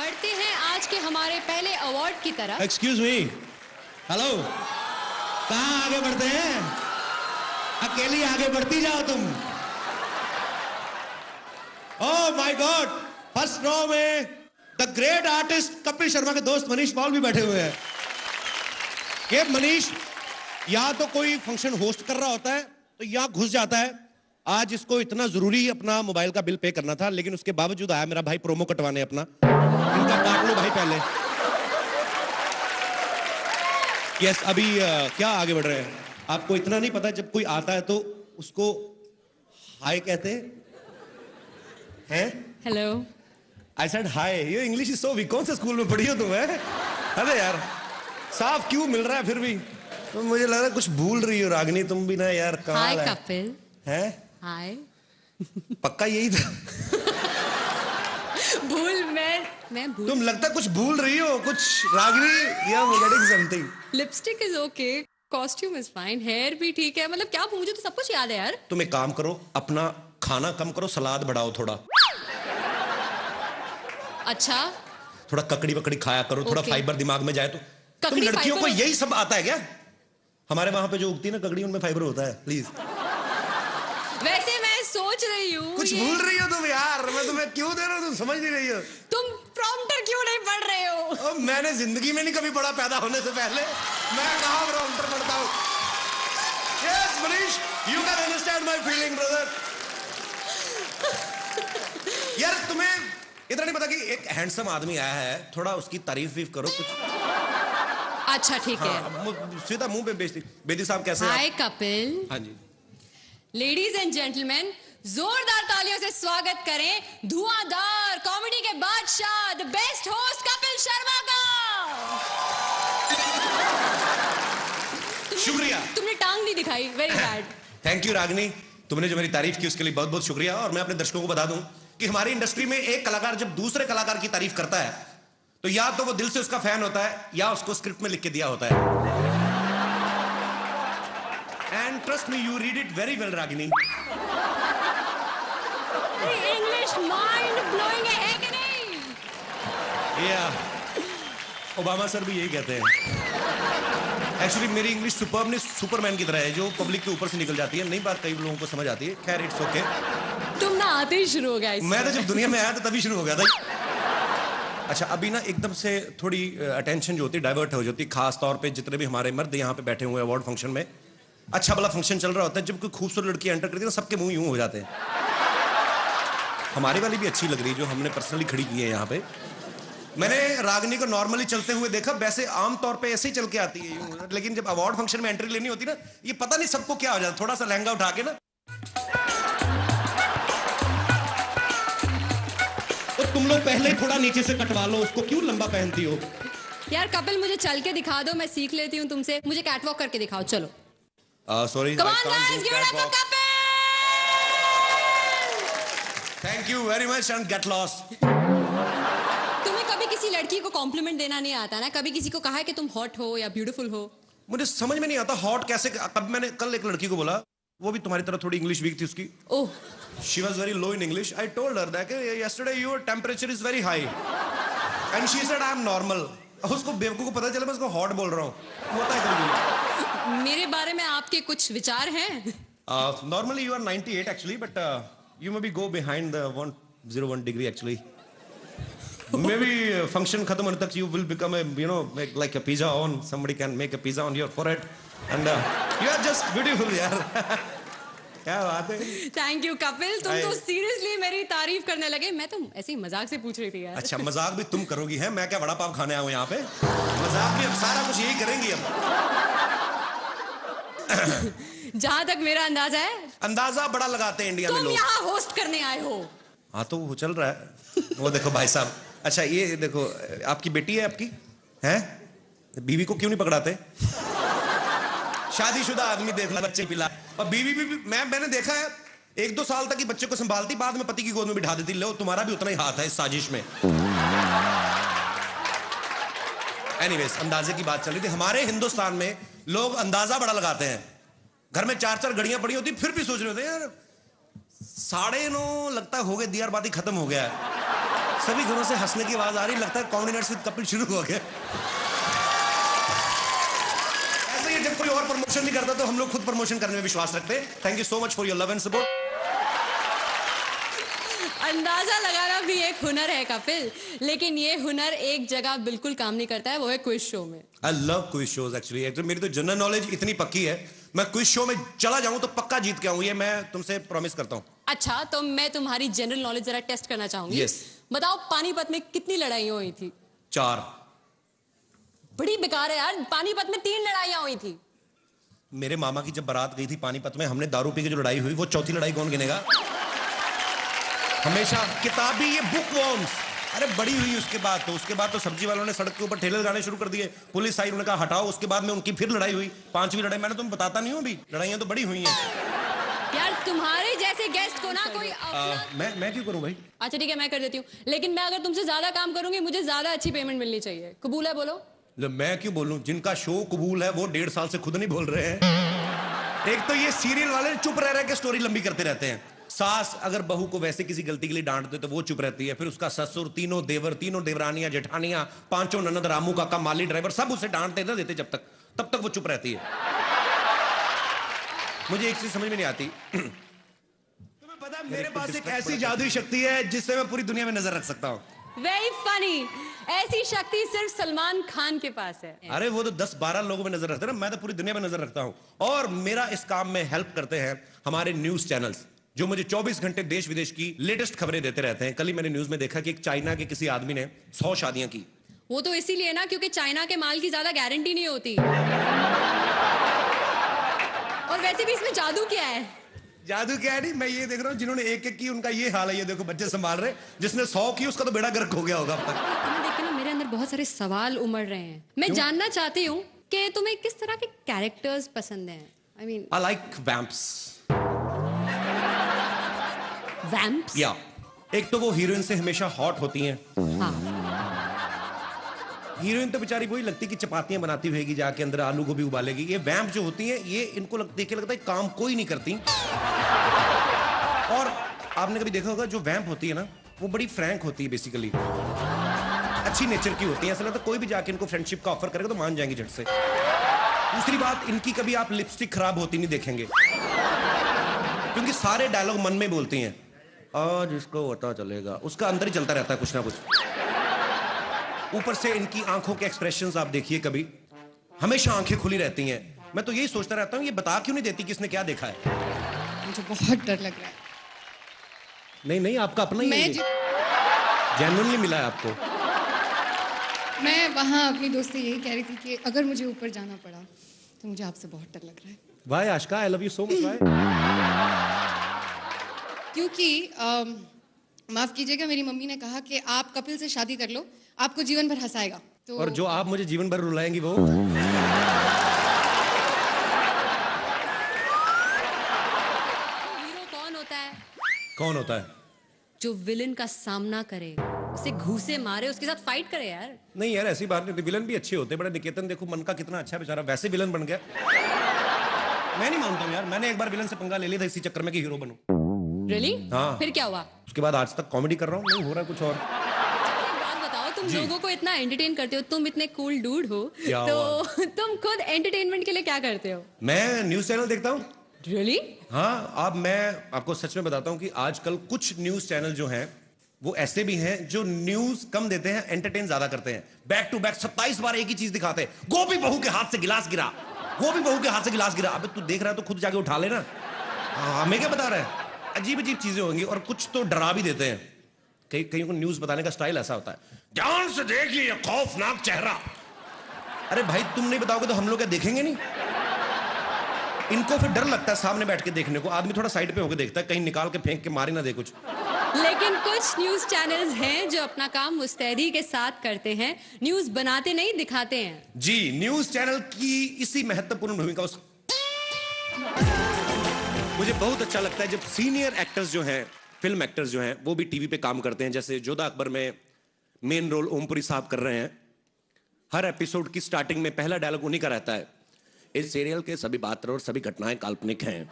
बढ़ते हैं आज के हमारे पहले अवार्ड की तरफ। एक्सक्यूज मी, हेलो, कहाँ आगे बढ़ते हैं? अकेली आगे बढ़ती जाओ तुम। Oh my god, first row में the great artist Kapil Sharma के दोस्त मनीष पॉल भी बैठे हुए हैं। ये मनीष यहाँ तो कोई फंक्शन होस्ट कर रहा होता है तो यहाँ घुस जाता है। आज इसको इतना जरूरी अपना मोबाइल का बिल पे करना था, लेकिन उसके बावजूद आया मेरा भाई प्रोमो कटवाने अपना। इनका काट लो भाई पहले। यस, अभी क्या आगे बढ़ रहे हैं? आपको इतना नहीं पता, जब कोई आता है तो उसको हाय कहते हैं। हेलो, आई सेड हाय। ये इंग्लिश इज सो वीक। कौन से स्कूल में पढ़ी हो तुम? अरे यार, साफ क्यों मिल रहा है फिर भी? तो मुझे लग रहा है कुछ भूल रही हो रागिनी तुम भी ना यार। हाय कपिल। है हाय। पक्का यही था? भूल मैं भूल। तुम लगता है कुछ भूल रही हो कुछ रागिनी। या getting something. Lipstick is okay, costume is fine, hair भी ठीक है। मतलब क्या, मुझे तो सब कुछ याद है यार। तुम एक काम करो, अपना खाना कम करो, सलाद बढ़ाओ थोड़ा। अच्छा, थोड़ा ककड़ी वकड़ी खाया करो, थोड़ा फाइबर दिमाग में जाए तो। तुम लड़कियों को यही सब आता है क्या? हमारे वहां पे जो उगती है ना ककड़ी, उनमें फाइबर होता है। प्लीज। वैसे मैं सोच रही हूँ कुछ भूल रही हो तुम यार। मैं तुम्हें क्यों दे रहा हूँ, तुम समझ नहीं रही हो। तुम प्रॉम्प्टर क्यों नहीं पढ़ रहे हो? मैंने जिंदगी में नहीं कभी पढ़ा, पैदा होने से पहले। मैं कहाँ प्रॉम्प्टर पढ़ता हूँ। Yes Manish, you can understand my feeling brother. यार तुम्हें इतना नहीं पता कि एक हैंडसम आदमी आया है, थोड़ा उसकी तारीफ भी करो कुछ। अच्छा ठीक है। सीधा मुंह पे बेइज्जती। बेदी साहब कैसे हैं? हाय कपिल। हाँ जी। लेडीज एंड जेंटलमैन, जोरदार तालियों से स्वागत करें धुआंधार कॉमेडी के बादशाह, the best host Kapil Sharma का। शुक्रिया। तुमने टांग नहीं दिखाई, very bad. Thank you Ragini, तुमने जो मेरी तारीफ की उसके लिए बहुत बहुत शुक्रिया। और मैं अपने दर्शकों को बता दूं कि हमारी इंडस्ट्री में एक कलाकार जब दूसरे कलाकार की तारीफ करता है तो या तो वो दिल से उसका फैन होता है या उसको स्क्रिप्ट में लिख के दिया होता है। And trust me, you read it very well Ragini. English mind blowing है कि नहीं? या ओबामा सर भी यही कहते हैं। एक्चुअली मेरी इंग्लिश सुपर्ब नहीं, सुपरमैन की तरह है जो पब्लिक के ऊपर से निकल जाती है। नई बात कई लोगों को समझ आती है। खैर इट्स ओके। तुम ना आते ही शुरू हो गया। मैं तो जब दुनिया में आया था तभी शुरू हो गया था। अच्छा, अभी ना एकदम से थोड़ी अटेंशन जो होती है डाइवर्ट हो जाती है, खास तौर पे जितने भी हमारे मर्द यहाँ पे बैठे हुए हैं अवार्ड फंक्शन में। अच्छा भला फंक्शन चल रहा होता है, जब कोई खूबसूरत लड़की एंटर करती है ना सबके मुंह यूं हो जाते हैं। हमारी वाली भी अच्छी लग रही है जो हमने पर्सनली खड़ी की है यहाँ पे। मैंने रागिनी को नॉर्मली चलते हुए देखा, वैसे आमतौर पे ऐसे ही चल के आती है यूं, लेकिन जब अवार्ड फंक्शन में एंट्री लेनी होती ना, ये पता नहीं सबको क्या हो जाता, थोड़ा सा लहंगा उठा के ना तो तुम लोग पहले थोड़ा नीचे से कटवा लो उसको, क्यों लंबा पहनती हो? यार कपिल, मुझे चल के दिखा दो, मैं सीख लेती हूँ तुमसे। मुझे कैटवॉक करके दिखाओ, चलो। Sorry, Come on guys, give it up for Kapil! Thank you very much and get lost. तुम्हें कभी किसी लड़की को कॉम्प्लीमेंट देना नहीं आता ना? कभी किसी को कहा है कि तुम हॉट हो या ब्यूटीफुल हो? मुझे समझ में नहीं आता हॉट कैसे। कब मैंने कल एक लड़की को बोला, वो भी तुम्हारी तरह थोड़ी इंग्लिश वीक थी उसकी। Oh, she was very low in English. I told her that yesterday your temperature is very high and she said I am normal. उसको बेवकूफ को पता चला मैं उसको हॉट बोल रहा हूँ। होता है कभी। मेरे बारे में आपके कुछ विचार हैं? Normally you are 98 actually, but you maybe go behind the 101 degree actually. Maybe function खत्म होने तक you will become a you know like a pizza on, somebody can make a pizza on your forehead and you are just beautiful यार। क्या बात है। Thank you Kapil, तुम तो seriously मेरी तारीफ करने लगे। मैं तो ऐसे ही मजाक से पूछ रही थी यार। अच्छा, मजाक भी तुम करोगी? है मैं क्या वड़ा पाव खाने आया हूँ यहाँ पे? मजाक भी अब सारा कुछ यही करेंगी अब। जहां तक मेरा अंदाजा है, अंदाजा बड़ा लगाते हैं इंडिया में तुम लोग। यहाँ होस्ट करने आए हो। हाँ तो वो चल रहा है। वो देखो भाई साहब। अच्छा ये देखो, आपकी बेटी है आपकी? हैं? बीवी को क्यों नहीं पकड़ाते? शादीशुदा आदमी देख ला, बच्चे पिला। और बीवी भी मैंने देखा है 1-2 साल तक ही बच्चे को संभालती, बाद में पति की गोद में बिठा देती। लो तुम्हारा भी उतना ही हाथ है इस साजिश में। एनीवेज, अंदाजे की बात चल रही थी। हमारे हिंदुस्तान में लोग अंदाजा बड़ा लगाते हैं। घर में 4-4 घड़ियां पड़ी होती, फिर भी सोच रहे होते यार 9:30 लगता है हो गए, दियार बाती खत्म हो गया है। सभी घरों से हंसने की आवाज आ रही, लगता है कॉमेडी नाइट्स विद कपिल शुरू हो गया। ऐसे ही जब कोई और प्रमोशन नहीं करता तो हम लोग खुद प्रमोशन करने में विश्वास रखते हैं। Thank you so much for your love and support. अंदाजा लगाना भी एक हुनर है कपिल, लेकिन ये हुनर एक जगह बिल्कुल काम नहीं करता है, वो है क्विज शो में। I love quiz shows actually. Actually मेरी तो जनरल नॉलेज इतनी पक्की है, मैं क्विज शो में चला जाऊं तो पक्का जीत के आऊं, ये मैं तुमसे प्रॉमिस करता हूं। अच्छा, तो मैं तुम्हारी जनरल नॉलेज जरा टेस्ट करना चाहूंगी। Yes. बताओ, पानीपत में कितनी लड़ाइयां हुई थी? 4। बड़ी बेकार है यार, पानीपत में 3 लड़ाइयां हुई थी। मेरे मामा की जब बारात गई थी पानीपत में, हमने दारू पी के जो लड़ाई हुई, वो चौथी लड़ाई कौन गिनेगा? हमेशा किताबी ये बुक वॉर्म्स। अरे बड़ी हुई उसके बाद तो सब्जी वालों ने सड़क के ऊपर ठेले लगाने शुरू कर दिए, पुलिस आई, उन्होंने कहा हटाओ, उसके बाद में उनकी फिर लड़ाई हुई, 5वीं लड़ाई। मैंने तुम्हें बताता नहीं हूं अभी, लड़ाइयां तो बड़ी हुई हैं। यार तुम्हारे जैसे गेस्ट को ना कोई मैं क्यों करूं भाई? अच्छा ठीक है, मैं कर देती हूँ, लेकिन मैं अगर तुमसे ज्यादा काम करूंगी मुझे ज्यादा अच्छी पेमेंट मिलनी चाहिए। कबूल है? बोलो। मैं क्यों बोलूं? जिनका शो कबूल है वो 1.5 साल से खुद नहीं बोल रहे हैं। एक तो ये सीरियल वाले चुप रह रहे के स्टोरी लंबी करते रहते हैं। सास अगर बहू को वैसे किसी गलती के लिए डांट दे तो वो चुप रहती है, फिर उसका ससुर, तीनों देवर, तीनों देवरानियां, जेठानियां, 5 ननद, रामू काका, माली ड्राइवर, सब उसे डांटते ना देते तब तक वो चुप रहती है। मुझे एक चीज समझ में नहीं आती। तुम्हें पता है मेरे पास एक ऐसी जादुई शक्ति है जिससे मैं पूरी दुनिया में नजर रख सकता हूं। Very funny. ऐसी शक्ति सिर्फ सलमान खान के पास है। अरे वो तो 10-12 लोगों में नजर रखते हैं ना, मैं तो पूरी दुनिया में नजर रखता हूं। और मेरा इस काम में हेल्प करते हैं हमारे न्यूज चैनल्स, जो मुझे 24 घंटे देश विदेश की लेटेस्ट खबरें देते रहते हैं। कल ही मैंने न्यूज में देखा कि एक चाइना के किसी आदमी ने 100 शादियां की। वो तो इसीलिए ना क्योंकि चाइना के माल की ज्यादा गारंटी नहीं होती। और वैसे भी इसमें जादू क्या है? जादू क्या है? नहीं, मैं ये देख रहा हूँ जिन्होंने एक की उनका ये हाल है। ये देखो बच्चे संभाल रहे, जिसने 100 की उसका तो बेड़ा गर्क हो गया होगा अब तक। तुम्हें देख के ना मेरे अंदर बहुत सारे सवाल उमड़ रहे हैं। मैं जानना चाहती हूँ कि तुम्हें किस तरह के कैरेक्टर्स पसंद हैं? I mean, I like vamps. Vamps? या एक तो वो हीरोइन से हमेशा हॉट होती हैं। हाँ। हीरोइन तो बेचारी वही लगती कि चपातियां बनाती होगी, जाके अंदर आलू गोभी उबालेगी। ये वैम्प जो होती हैं, ये इनको देख के लगता है काम कोई नहीं करती। और आपने कभी देखा होगा जो वैम्प होती है ना, वो बड़ी फ्रैंक होती है, बेसिकली अच्छी नेचर की होती है। ऐसा लगता है कोई भी जाके इनको फ्रेंडशिप का ऑफर करेगा तो मान जाएंगी झट से। दूसरी बात, इनकी कभी आप लिपस्टिक खराब होती नहीं देखेंगे, क्योंकि सारे डायलॉग मन में बोलती हैं। आज इसको पता चलेगा, उसका अंदर ही चलता रहता है कुछ ना कुछ। ऊपर से इनकी आंखों के एक्सप्रेशंस आप देखिए, कभी हमेशा आंखें खुली रहती हैं। मैं तो यही सोचता रहता हूँ, ये बता क्यों नहीं देती किसने क्या देखा है। मुझे बहुत डर लग रहा है। नहीं, आपका अपना ही मैं जेन्युइनली मिला है आपको। मैं वहाँ अपनी दोस्त से यही कह रही थी कि अगर मुझे ऊपर जाना पड़ा तो मुझे आपसे बहुत डर लग रहा है। Why Ashika, I love you so much. क्योंकि माफ कीजिएगा, मेरी मम्मी ने कहा कि आप कपिल से शादी कर लो, आपको जीवन भर हंसाएगा। तो और जो आप मुझे जीवन भर रुलाएंगी वो हीरो कौन होता है? कौन होता है? जो विलन का सामना करे, उसे घूसे मारे, उसके साथ फाइट करे यार। नहीं यार, ऐसी बात नहीं। विलन भी अच्छे होते हैं। बड़ा निकेतन देखो, मन का कितना अच्छा बेचारा, वैसे विलन बन गया। मैं नहीं मानता हूँ यार, मैंने एक बार विलन से पंगा ले लिया था इसी चक्कर में कि हीरो बनूं। रियली? हाँ। फिर क्या हुआ? उसके बाद आज तक कॉमेडी कर रहा हूँ, नहीं हो रहा कुछ और। एक बात बताओ, तुम लोगों को इतना एंटरटेन करते हो, तुम इतने कूल डूड हो, क्या तो तुम खुद एंटरटेनमेंट के लिए क्या करते हो? मैं न्यूज चैनल देखता हूँ। रियली? हाँ, अब मैं आपको सच में बताता हूँ कि आजकल कुछ न्यूज चैनल जो हैं वो ऐसे भी हैं जो न्यूज कम देते हैं, एंटरटेन ज्यादा करते हैं। बैक टू बैक 27 बार एक ही चीज दिखाते हैं। गोभी बहू के हाथ से गिलास गिरा, गोभी बहू के हाथ से गिलास गिरा। अबे तू देख रहा है तो खुद जाके उठा लेना। हमें क्या बता रहा है? अजीब अजीब चीजें होंगी, और कुछ तो डरा भी देते हैं। कहीं को न्यूज बताने का स्टाइल ऐसा होता है, ध्यान से देखिए खौफनाक चेहरा। अरे भाई, तुम नहीं बताओगे तो हम लोग क्या देखेंगे नहीं? इनको फिर डर लगता है सामने बैठ के देखने को। आदमी थोड़ा साइड पे होकर देखता है, कहीं निकाल के फेंक के मारी ना दे कुछ। लेकिन कुछ न्यूज चैनल्स हैं जो अपना काम मुस्तैदी के साथ करते हैं, न्यूज बनाते नहीं दिखाते हैं। जी, न्यूज चैनल की इसी महत्वपूर्ण भूमिका मुझे बहुत अच्छा लगता है जब सीनियर एक्टर्स जो हैं, फिल्म एक्टर्स जो हैं, वो भी टीवी पे काम करते हैं। जैसे जोधा अकबर में मेन रोल ओमपुरी साहब कर रहे हैं। हर एपिसोड की स्टार्टिंग में पहला डायलॉग उन्हीं का रहता है, इस सीरियल के सभी पात्र और सभी घटनाएं काल्पनिक हैं,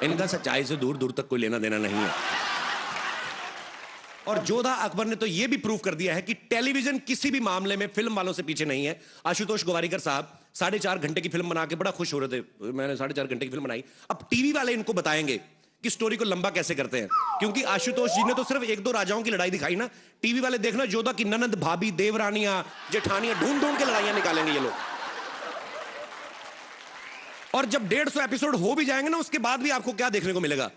इनका सच्चाई से दूर दूर तक कोई लेना देना नहीं है। और जोधा अकबर ने तो यह भी प्रूव कर दिया है कि टेलीविजन किसी भी मामले में फिल्म वालों से पीछे नहीं है। आशुतोष गोवारिकर साहब 4.5 घंटे की फिल्म बना के बड़ा खुश हो रहे थे, मैंने 4.5 घंटे की फिल्म बनाई। अब टीवी वाले इनको बताएंगे कि स्टोरी को लंबा कैसे करते हैं, क्योंकि आशुतोष जी ने तो सिर्फ 1-2 राजाओं की लड़ाई दिखाई ना। टीवी वाले देखना जोधा की ननद, भाभी, देवरानियां, जेठानियां ढूंढ ढूंढ के लड़ाइयां निकालेंगे ये लोग। और जब 150 एपिसोड हो भी जाएंगे ना, उसके बाद भी आपको क्या देखने को मिलेगा?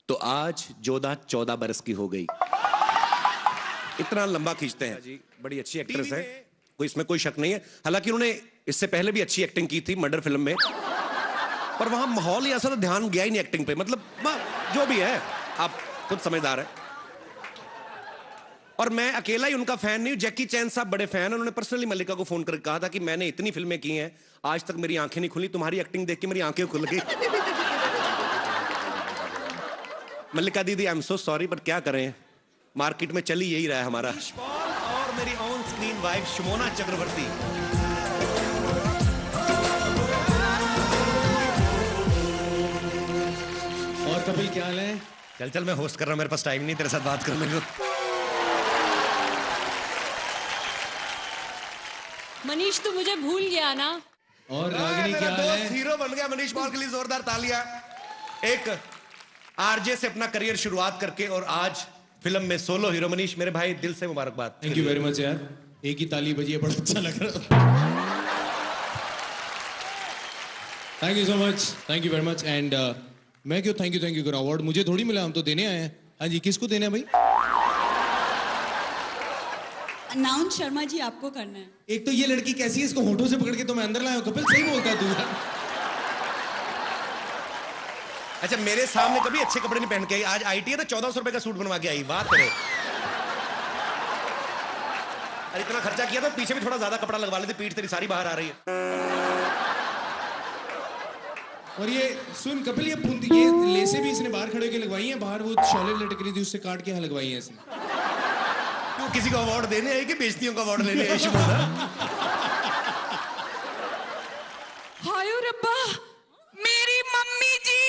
तो आज जोधा 14 बरस की हो गई। इतना लंबा खींचते हैं जी। बड़ी अच्छी एक्ट्रेस है, कोई इसमें कोई शक नहीं है। हालांकि उन्होंने इससे पहले भी अच्छी एक्टिंग की थी मर्डर फिल्म में, पर वहां माहौल ही ऐसा था, ध्यान गया ही नहीं एक्टिंग पे। मतलब जो भी है, आप खुद समझदार है। और मैं अकेला ही उनका फैन नहीं हूं, जैकी चैन साहब बड़े फैन हैं। उन्होंने पर्सनली मल्लिका को फोन करके कहा था कि मैंने इतनी फिल्में की हैं, आज तक मेरी आंखें नहीं खुली, तुम्हारी एक्टिंग देख के मेरी आंखें खुल गई। मल्लिका दीदी, I am so sorry, but क्या करें, मार्केट में चली यही रहा है हमारा। और मेरी ऑन स्क्रीन वाइफ शुमोना चक्रवर्ती। और कपिल क्या हाल है? चल चल, मैं होस्ट कर रहा हूं, मेरे पास टाइम नहीं तेरे साथ बात करने को। मनीष तू मुझे भूल गया ना। और रागिनी क्या हाल है? हीरो बन गया मनीष पॉल के लिए जोरदार तालियां। एक आरजे से अपना करियर शुरुआत करके और आज फिल्म में सोलो हीरो। मनीष मेरे भाई, दिल से मुबारकबाद। थैंक यू वेरी मच यार, एक ही ताली बजी है, बड़ा अच्छा लग रहा। Thank you so much, thank you very much. And मैं क्यों थैंक यू करूं? अवार्ड मुझे थोड़ी मिला, हम तो देने आए हैं। हाँ जी, किसको देना है भाई? अनाउंस शर्मा जी आपको करना है। एक तो ये लड़की कैसी है, इसको होठों से पकड़ के तो मैं अंदर लाया हूं। कपिल सही बोलता है तू यार। अच्छा, मेरे सामने कभी अच्छे कपड़े नहीं पहन के आई, आज आईटी है तो 1400 रुपए का सूट बनवा के आई। बात करो, अरे इतना खर्चा किया तो पीछे भी थोड़ा ज्यादा कपड़ा लगवा लेते, पीठ तेरी सारी बाहर आ रही है। और ये सुन कपिल, ये लेसे भी इसने बाहर खड़े होकर लगवाई हैं, बाहर वो शॉले लटक रही थी उससे काट के यहाँ लगवाई हैं इसने। तो किसी को अवार्ड देने आई कि बेइज्जतियों का अवार्ड लेने आई शुमोना? हाय रब्बा, मेरी मम्मी जी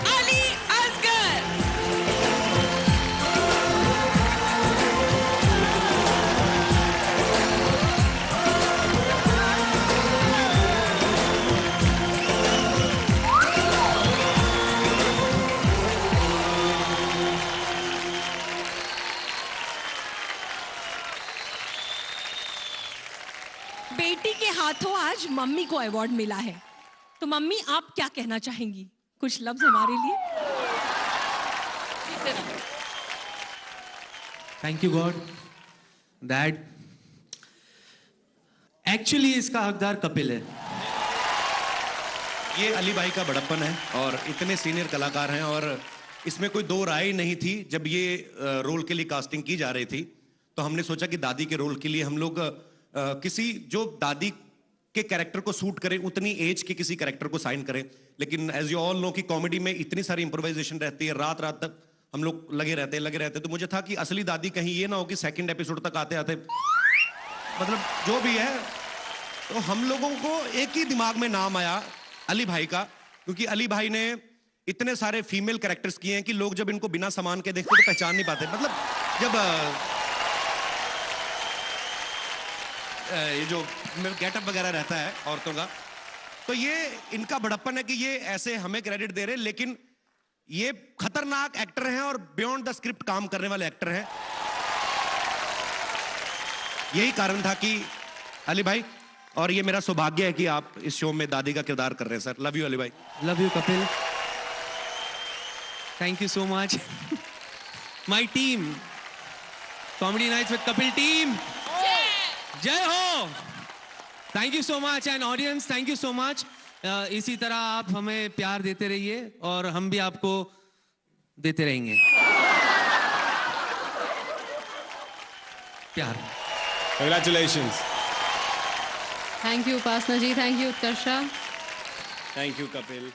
अली असगर। बेटी के हाथों आज मम्मी को अवार्ड मिला है, तो मम्मी आप क्या कहना चाहेंगी? कुछ लफ्ज हमारे लिए। Thank you God that actually इसका हकदार कपिल है। ये अली भाई का बड़प्पन है और इतने सीनियर कलाकार हैं, और इसमें कोई दो राय नहीं थी। जब ये रोल के लिए कास्टिंग की जा रही थी तो हमने सोचा कि दादी के रोल के लिए हम लोग किसी जो दादी के कैरेक्टर को सूट करे, उतनी एज के किसी कैरेक्टर को साइन करें। लेकिन एज यू ऑल नो कि कॉमेडी में इतनी सारी इंप्रोवाइजेशन रहती है, रात रात तक हम लोग लगे रहते। तो मुझे था कि असली दादी कहीं ये ना हो कि सेकंड एपिसोड तक आते आते, मतलब जो भी है, तो हम लोगों को एक ही दिमाग में नाम आया अली भाई का, क्योंकि अली भाई ने इतने सारे फीमेल कैरेक्टर्स किए हैं कि लोग जब इनको बिना सामान के देखते तो पहचान नहीं पाते। मतलब जब ये जो गेटअप वगैरह रहता है औरतों का, तो ये इनका बड़प्पन है कि ये ऐसे हमें क्रेडिट दे रहे हैं, लेकिन ये खतरनाक एक्टर हैं और बियॉन्ड द स्क्रिप्ट काम करने वाले एक्टर हैं। यही कारण था कि अली भाई, और ये मेरा सौभाग्य है कि आप इस शो में दादी का किरदार कर रहे हैं सर। लव यू अली भाई। Love you Kapil, thank you so much. My team, comedy nights with Kapil team, जय हो। Thank you so much and audience, thank you so much. इसी तरह आप हमें प्यार देते रहिए और हम भी आपको देते रहेंगे प्यार। Congratulations. Thank you Upasana ji, thank you Utkarsha. Thank you Kapil.